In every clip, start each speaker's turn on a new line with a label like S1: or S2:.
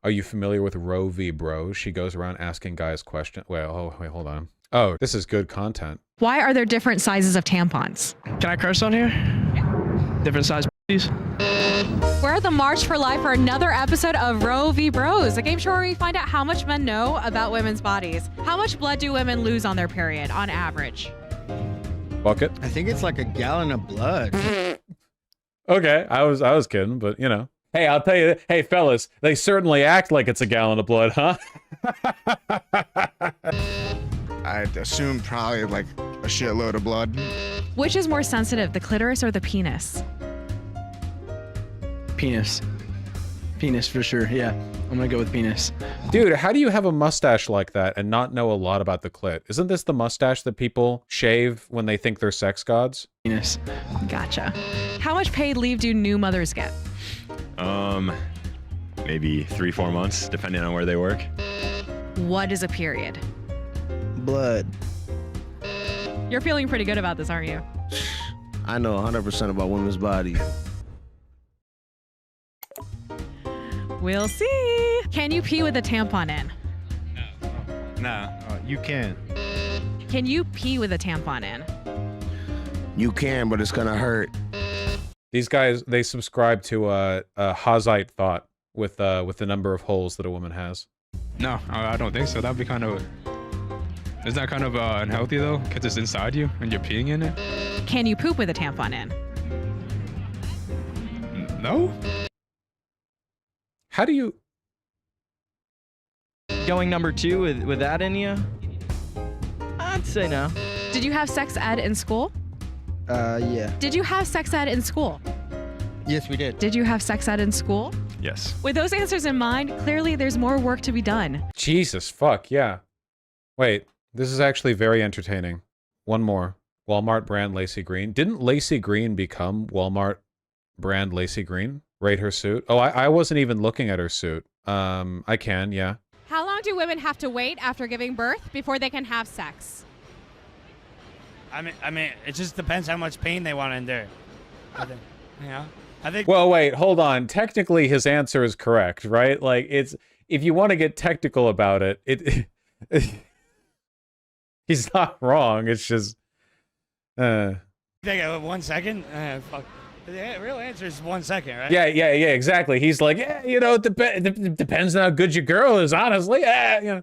S1: Are you familiar with Roe v. Bro? She goes around asking guys questions. Well, oh, wait, hold on. Oh, this is good content.
S2: Why are there different sizes of tampons?
S3: Can I curse on here? Yeah. Different size please.
S2: We're at the March for Life for another episode of Roe v. Bros, a game show where we find out how much men know about women's bodies. How much blood do women lose on their period, on average?
S1: Bucket?
S4: I think it's like a gallon of blood.
S1: Okay, I was kidding, but you know. Hey, I'll tell you, hey fellas, they certainly act like it's a gallon of blood, huh?
S5: I'd assume probably like a shitload of blood.
S2: Which is more sensitive, the clitoris or the penis?
S3: Penis. Penis for sure, yeah. I'm gonna go with penis.
S1: Dude, how do you have a mustache like that and not know a lot about the clit? Isn't this the mustache that people shave when they think they're sex gods?
S3: Penis.
S2: Gotcha. How much paid leave do new mothers get?
S6: Maybe 3-4 months, depending on where they work.
S2: What is a period?
S4: Blood.
S2: You're feeling pretty good about this, aren't you?
S4: I know 100% about women's bodies.
S2: We'll see. Can you pee with a tampon in?
S7: No. You can.
S2: Can you pee with a tampon in?
S4: You can, but it's gonna hurt.
S1: These guys, they subscribe to a Hausite thought with the number of holes that a woman has.
S7: No, I don't think so. That'd be kind of... Isn't that kind of unhealthy though? Because it's inside you and you're peeing in it?
S2: Can you poop with a tampon in?
S7: No?
S1: How do you...
S8: Going number 2 with that in you? I'd say no.
S2: Did you have sex ed in school?
S4: Yeah.
S2: Did you have sex ed in school?
S4: Yes, we did.
S2: Did you have sex ed in school?
S6: Yes.
S2: With those answers in mind, clearly there's more work to be done.
S1: Jesus, fuck, yeah. Wait, this is actually very entertaining. One more. Walmart brand Lacey Green. Didn't Lacey Green become Walmart brand Lacey Green? Rate her suit. Oh, I wasn't even looking at her suit. I can, yeah.
S9: How long do women have to wait after giving birth before they can have sex?
S10: I mean, it just depends how much pain they want to endure. I think.
S1: Well, wait, hold on. Technically, his answer is correct, right? Like, it's if you want to get technical about it, he's not wrong. It's just.
S10: Think 1 second. Fuck. The real answer is 1 second, right?
S1: Yeah, exactly. He's like, yeah, you know, it depends on how good your girl is, honestly. Yeah, you know.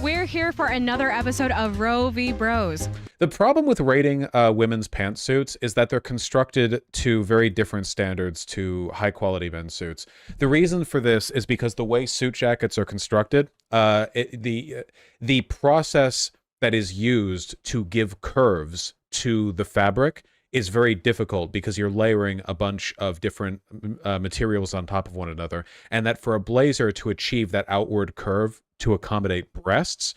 S2: We're here for another episode of Roe v. Bros.
S1: The problem with rating women's pantsuits is that they're constructed to very different standards to high-quality men's suits. The reason for this is because the way suit jackets are constructed, the process that is used to give curves to the fabric is very difficult because you're layering a bunch of different materials on top of one another, and that for a blazer to achieve that outward curve to accommodate breasts,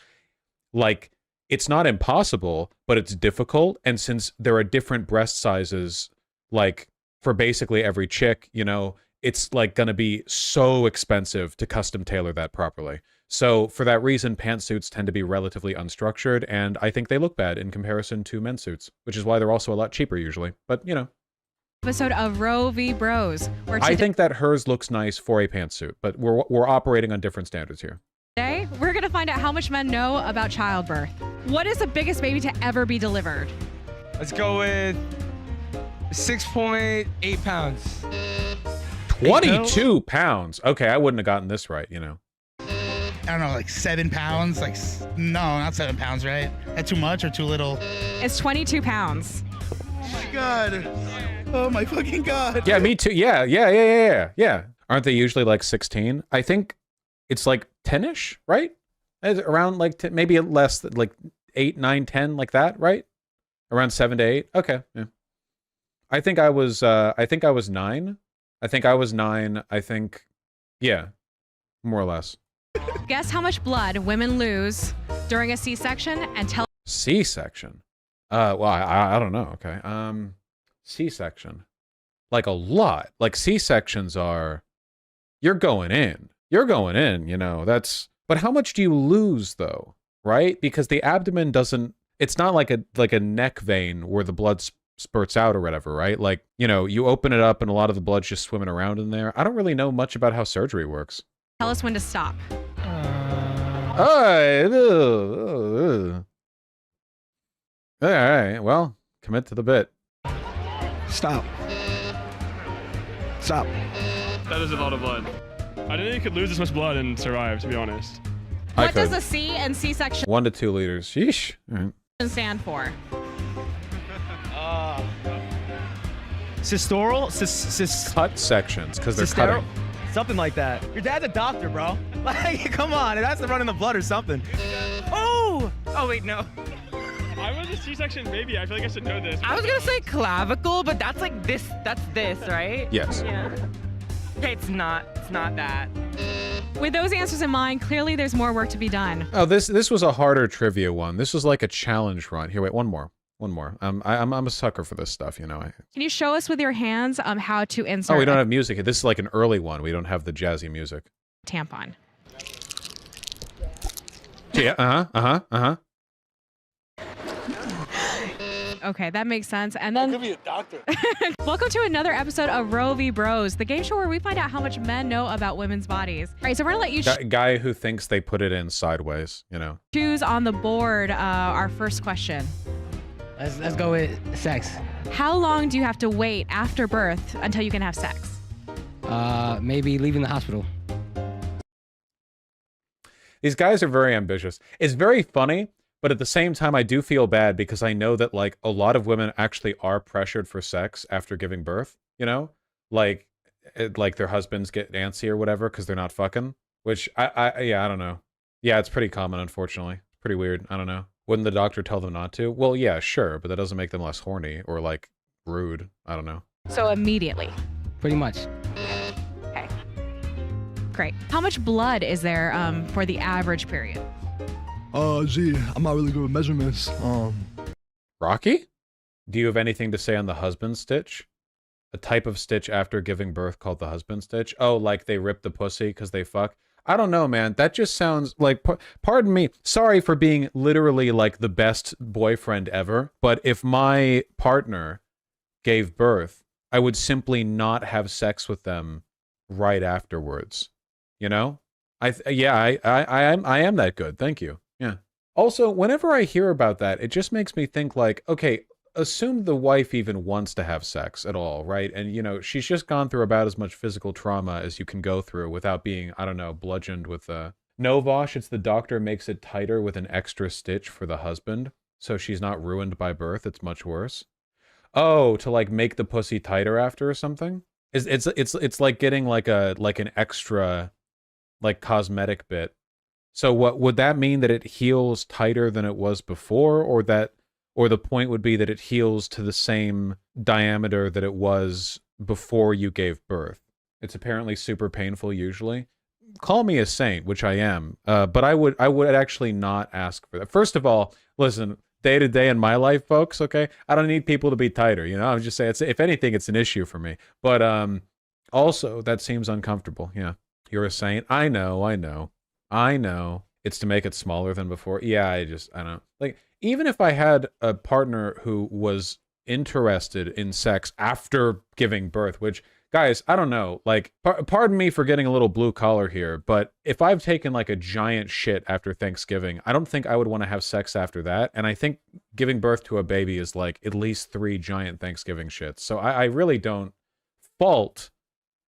S1: like, it's not impossible, but it's difficult. And since there are different breast sizes, like, for basically every chick, you know, it's like gonna be so expensive to custom tailor that properly. So for that reason, pantsuits tend to be relatively unstructured, and I think they look bad in comparison to men's suits, which is why they're also a lot cheaper usually. But, you know.
S2: Episode of Roe v. Bros.
S1: I think that hers looks nice for a pantsuit, but we're operating on different standards here.
S2: Today, we're going to find out how much men know about childbirth. What is the biggest baby to ever be delivered?
S11: Let's go with 6.8 pounds.
S1: 22 pounds. Okay, I wouldn't have gotten this right, you know.
S12: I don't know, like 7 pounds? Like, no, not 7 pounds, right? That too much or too little?
S2: It's 22 pounds.
S12: Oh my God. Oh my fucking God.
S1: Yeah, me too. Yeah. Aren't they usually like 16? I think it's like 10-ish, right? Around like 10, maybe less, like 8, 9, 10, like that, right? Around 7 to 8. Okay. Yeah. I think I was 9. I think I was 9. I think, yeah, more or less.
S2: Guess how much blood women lose during a C-section and tell.
S1: C-section? Well, I don't know. Okay. C-section. Like a lot. Like C-sections are, you're going in, you know, but how much do you lose though? Right? Because the abdomen doesn't, it's not like a neck vein where the blood spurts out or whatever, right? Like, you know, you open it up and a lot of the blood's just swimming around in there. I don't really know much about how surgery works.
S2: Tell us when to stop.
S1: All right, well, commit to the bit.
S3: Stop. Stop.
S7: That is a lot of blood. I didn't think you could lose this much blood and survive, to be honest.
S2: What does the C and C-section
S1: 1 to 2 liters. Sheesh. All right.
S2: stand for?
S8: Cystoral?
S1: Cut sections, because they're cutting.
S8: Something like that. Your dad's a doctor, bro. Like, come on, it has to run in the blood or something. Oh! Oh, wait, no.
S7: I was a C-section baby. I feel like I should know this.
S11: I was gonna say clavicle, but that's like this. That's this, right?
S1: Yes.
S11: Yeah. Okay, it's not that.
S2: With those answers in mind, clearly there's more work to be done.
S1: Oh, this was a harder trivia one. This was like a challenge run. Here, wait, one more. I'm a sucker for this stuff, you know.
S2: Can you show us with your hands how to insert?
S1: Oh, we don't have music. This is like an early one. We don't have the jazzy music.
S2: Tampon.
S1: Yeah.
S2: Okay, that makes sense. And then
S13: could be a doctor.
S2: welcome to another episode of Roe v. Bros, the game show where we find out how much men know about women's bodies. All right, so we're gonna let you
S1: guy who thinks they put it in sideways, you know.
S2: choose on the board our first question.
S11: Let's go with sex.
S2: How long do you have to wait after birth until you can have sex?
S11: Maybe leaving the hospital.
S1: These guys are very ambitious. It's very funny, but at the same time, I do feel bad because I know that like a lot of women actually are pressured for sex after giving birth, you know? Like their husbands get antsy or whatever because they're not fucking, which yeah, I don't know. Yeah, it's pretty common, unfortunately. Pretty weird. I don't know. Wouldn't the doctor tell them not to? Well, yeah, sure, but that doesn't make them less horny or like rude. I don't know.
S2: So immediately.
S11: Pretty much.
S2: Okay. Great. How much blood is there for the average period?
S13: Gee, I'm not really good with measurements.
S1: Rocky? Do you have anything to say on the husband stitch? A type of stitch after giving birth called the husband stitch? Oh, like they rip the pussy because they fuck? I don't know, man. That just sounds like, pardon me, sorry for being literally like the best boyfriend ever, but if my partner gave birth, I would simply not have sex with them right afterwards. You know? I am that good. Thank you. Yeah. Also, whenever I hear about that, it just makes me think like, okay, assume the wife even wants to have sex at all, right? And, you know, she's just gone through about as much physical trauma as you can go through without being, I don't know, bludgeoned with a... No, Vaush, it's the doctor makes it tighter with an extra stitch for the husband, so she's not ruined by birth. It's much worse. Oh, to like make the pussy tighter after or something? It's like getting like an extra like cosmetic bit. So what would that mean, that it heals tighter than it was before, or the point would be that it heals to the same diameter that it was before you gave birth? It's apparently super painful usually. Call me a saint, which I am, but I would actually not ask for that. First of all, listen, day to day in my life, folks, okay? I don't need people to be tighter, you know? I'm just saying, if anything, it's an issue for me. But also, that seems uncomfortable, yeah. You're a saint? I know. It's to make it smaller than before. Yeah, I don't. Like, even if I had a partner who was interested in sex after giving birth, which, guys, I don't know. Like, pardon me for getting a little blue collar here, but if I've taken like a giant shit after Thanksgiving, I don't think I would want to have sex after that. And I think giving birth to a baby is like at least 3 giant Thanksgiving shits. So I really don't fault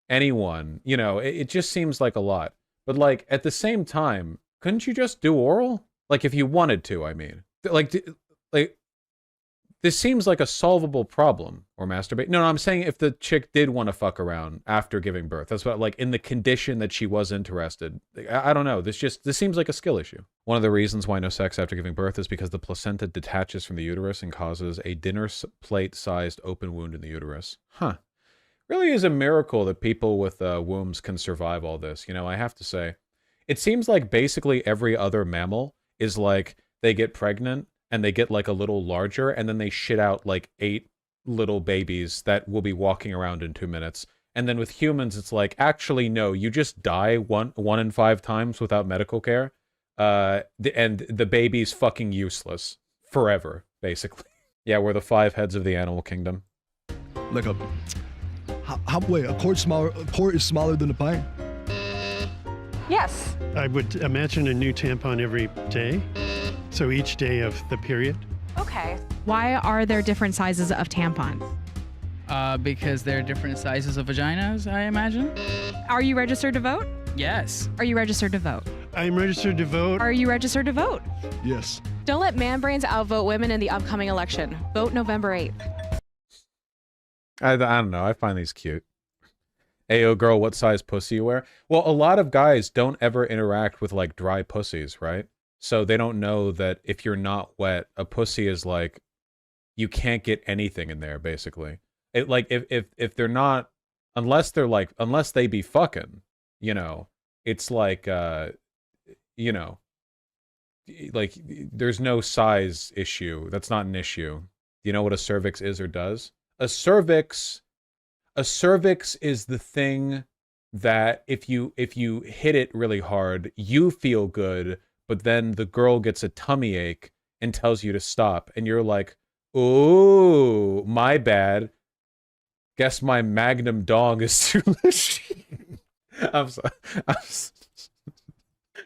S1: anyone. You know, it just seems like a lot. But like at the same time, couldn't you just do oral? Like if you wanted to, I mean. Like this seems like a solvable problem. Or masturbate. No, I'm saying if the chick did want to fuck around after giving birth. That's what, like, in the condition that she was interested. I don't know. This seems like a skill issue. One of the reasons why no sex after giving birth is because the placenta detaches from the uterus and causes a dinner plate-sized open wound in the uterus. Huh. Really is a miracle that people with wombs can survive all this. You know, I have to say. It seems like basically every other mammal is like, they get pregnant and they get like a little larger and then they shit out like 8 little babies that will be walking around in 2 minutes. And then with humans, it's like, actually, no, you just die one in 5 times without medical care. And the baby's fucking useless forever, basically. Yeah, we're the 5 heads of the animal kingdom.
S13: Like wait, a quart is smaller than a pint?
S2: Yes.
S14: I would imagine a new tampon every day. So each day of the period.
S2: Okay. Why are there different sizes of tampons?
S3: Because there are different sizes of vaginas, I imagine.
S2: Are you registered to vote?
S3: Yes.
S2: Are you registered to vote?
S14: I'm registered to vote.
S2: Are you registered to vote?
S13: Yes.
S2: Don't let man brains outvote women in the upcoming election. Vote November 8th.
S1: I don't know. I find these cute. Ayo, girl, what size pussy you wear? Well, a lot of guys don't ever interact with like dry pussies, right? So they don't know that if you're not wet, a pussy is like, you can't get anything in there, basically. It like if they're not, unless they be fucking, you know, it's like you know, like there's no size issue. That's not an issue. You know what a cervix is or does? A cervix is the thing that if you hit it really hard, you feel good, but then the girl gets a tummy ache and tells you to stop, and you're like, "Ooh, my bad. Guess my magnum dong is too machine." I'm sorry.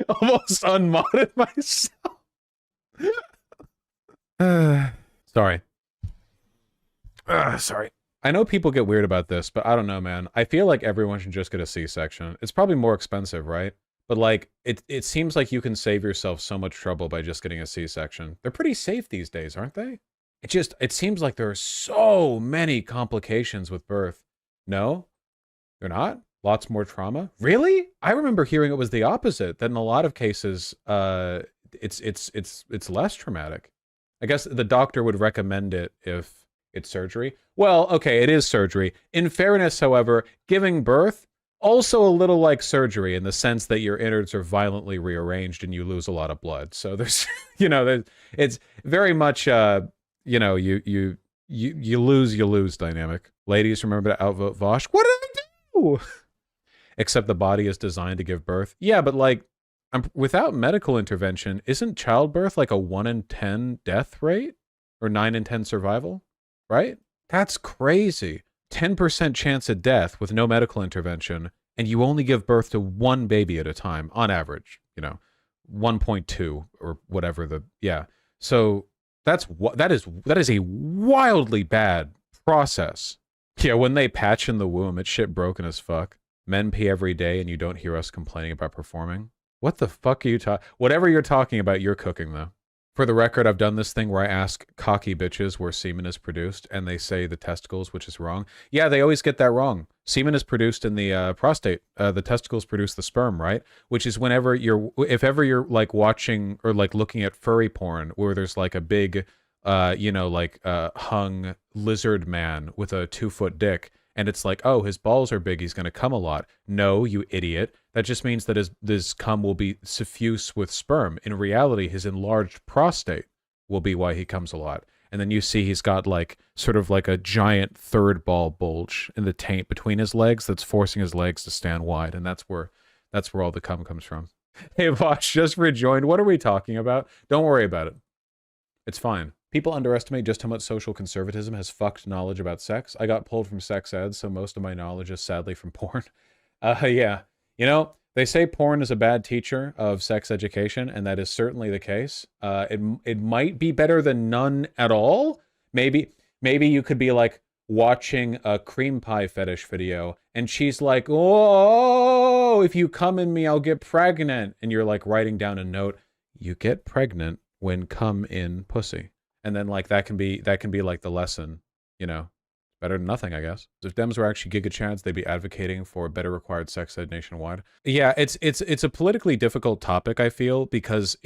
S1: Almost unmodded myself. Sorry. Sorry. I know people get weird about this, but I don't know, man. I feel like everyone should just get a C-section. It's probably more expensive, right? But like, it seems like you can save yourself so much trouble by just getting a C-section. They're pretty safe these days, aren't they? It seems like there are so many complications with birth. No? They're not? Lots more trauma? Really? I remember hearing it was the opposite, that in a lot of cases, it's less traumatic. I guess the doctor would recommend it if it's surgery. Well, okay, it is surgery. In fairness, however, giving birth, also a little like surgery in the sense that your innards are violently rearranged and you lose a lot of blood. So there's, you know, it's very much, you know, you lose dynamic. Ladies, remember to outvote Vaush. What did I do? Except the body is designed to give birth. Yeah, but like, without medical intervention, isn't childbirth like a 1 in 10 death rate? Or 9 in 10 survival? Right? That's crazy. 10% chance of death with no medical intervention, and you only give birth to one baby at a time, on average. You know, 1.2 or whatever the, yeah. So that is a wildly bad process. Yeah, when they patch in the womb, it's shit broken as fuck. Men pee every day and you don't hear us complaining about performing. What the fuck are you talking? Whatever you're talking about, you're cooking though. For the record, I've done this thing where I ask cocky bitches where semen is produced, and they say the testicles, which is wrong. Yeah, they always get that wrong. Semen is produced in the prostate. The testicles produce the sperm, right? Which is whenever if ever you're like watching or like looking at furry porn, where there's like a big, you know, like hung lizard man with a 2-foot dick, and it's like, oh, his balls are big, he's gonna come a lot. No, you idiot. That just means that his cum will be suffused with sperm. In reality, his enlarged prostate will be why he comes a lot. And then you see he's got like sort of like a giant third ball bulge in the taint between his legs that's forcing his legs to stand wide, and that's where all the cum comes from. Hey, Vaush, just rejoined. What are we talking about? Don't worry about it. It's fine. People underestimate just how much social conservatism has fucked knowledge about sex. I got pulled from sex ed, so most of my knowledge is sadly from porn. Yeah. You know, they say porn is a bad teacher of sex education, and that is certainly the case. It might be better than none at all. Maybe you could be like watching a cream pie fetish video, and she's like, "Oh, if you come in me, I'll get pregnant." And you're like writing down a note, "You get pregnant when come in pussy." And then like that can be like the lesson, you know. Better than nothing, I guess. If Dems were actually giga-chads, they'd be advocating for better required sex ed nationwide. Yeah, it's a politically difficult topic, I feel, because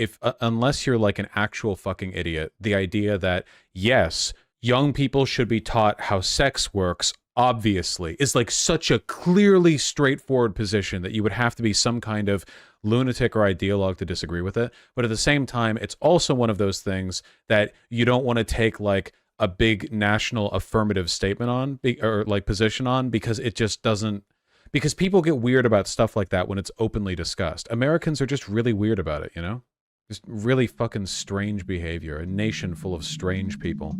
S1: unless you're like an actual fucking idiot, the idea that, yes, young people should be taught how sex works, obviously, is like such a clearly straightforward position that you would have to be some kind of lunatic or ideologue to disagree with it. But at the same time, it's also one of those things that you don't want to take like a big national affirmative statement on, or like position on, because it just doesn't, because people get weird about stuff like that when it's openly discussed. Americans are just really weird about it, you know? Just really fucking strange behavior, a nation full of strange people.